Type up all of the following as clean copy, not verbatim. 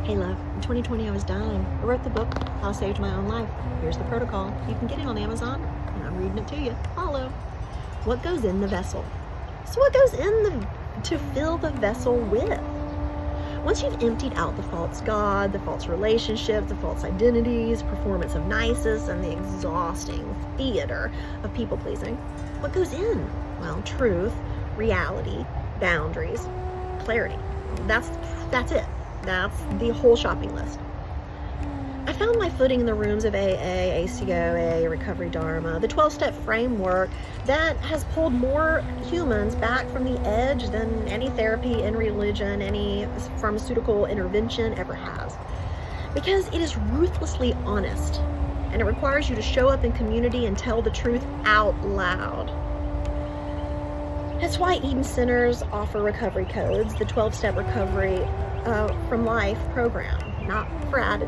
Hey love, in 2020 I was dying. I wrote the book, How I Saved My Own Life. Here's the protocol. You can get it on Amazon, and I'm reading it to you. Follow. What goes in the vessel? So what goes in to fill the vessel with? Once you've emptied out the false God, the false relationships, the false identities, performance of niceness, and the exhausting theater of people pleasing, what goes in? Well, truth, reality, boundaries, clarity. That's it. That's the whole shopping list. I found my footing in the rooms of AA, ACOA, Recovery Dharma, the 12-step framework that has pulled more humans back from the edge than any therapy, any religion, any pharmaceutical intervention ever has. Because it is ruthlessly honest, and it requires you to show up in community and tell the truth out loud. That's why Eden Centers offer recovery codes, the 12-step recovery from life program, not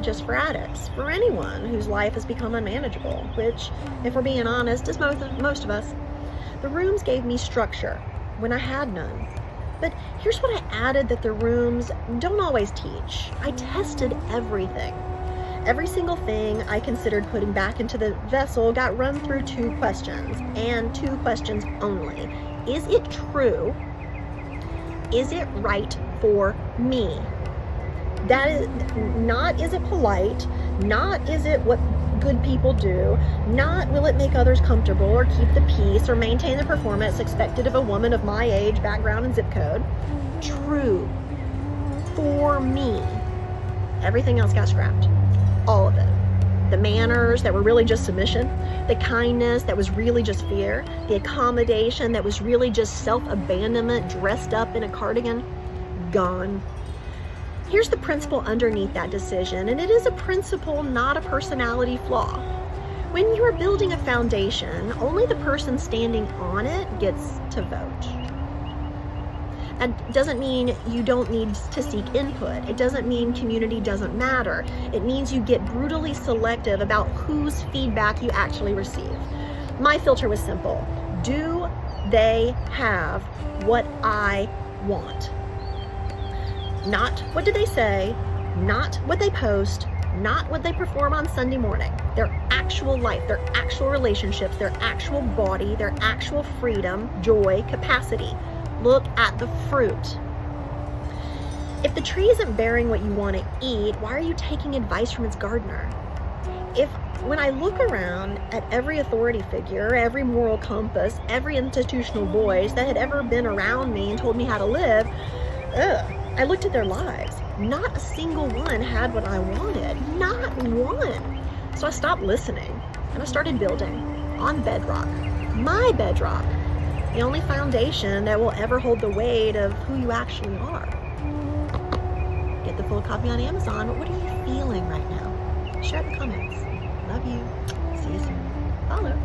just for addicts, for anyone whose life has become unmanageable, which, if we're being honest, is most of us. The rooms gave me structure when I had none. But here's what I added that the rooms don't always teach. I tested everything. Every single thing I considered putting back into the vessel got run through 2 questions, and 2 questions only. Is it true? Is it right for me? That is not, is it polite? Not, is it what good people do? Not, will it make others comfortable or keep the peace or maintain the performance expected of a woman of my age, background, and zip code? True. For me. Everything else got scrapped. All of it. The manners that were really just submission, the kindness that was really just fear, the accommodation that was really just self-abandonment dressed up in a cardigan, gone. Here's the principle underneath that decision, and it is a principle, not a personality flaw. When you are building a foundation, only the person standing on it gets to vote. That doesn't mean you don't need to seek input. It doesn't mean community doesn't matter. It means you get brutally selective about whose feedback you actually receive. My filter was simple. Do they have what I want? Not what do they say, not what they post, not what they perform on Sunday morning. Their actual life, their actual relationships, their actual body, their actual freedom, joy, capacity. Look at the fruit. If the tree isn't bearing what you want to eat, why are you taking advice from its gardener? When I look around at every authority figure, every moral compass, every institutional voice that had ever been around me and told me how to live, I looked at their lives. Not a single one had what I wanted. Not one. So I stopped listening and I started building on bedrock. My bedrock. The only foundation that will ever hold the weight of who you actually are. Get the full copy on Amazon. But what are you feeling right now? Share it in the comments. Love you. See you soon. Follow.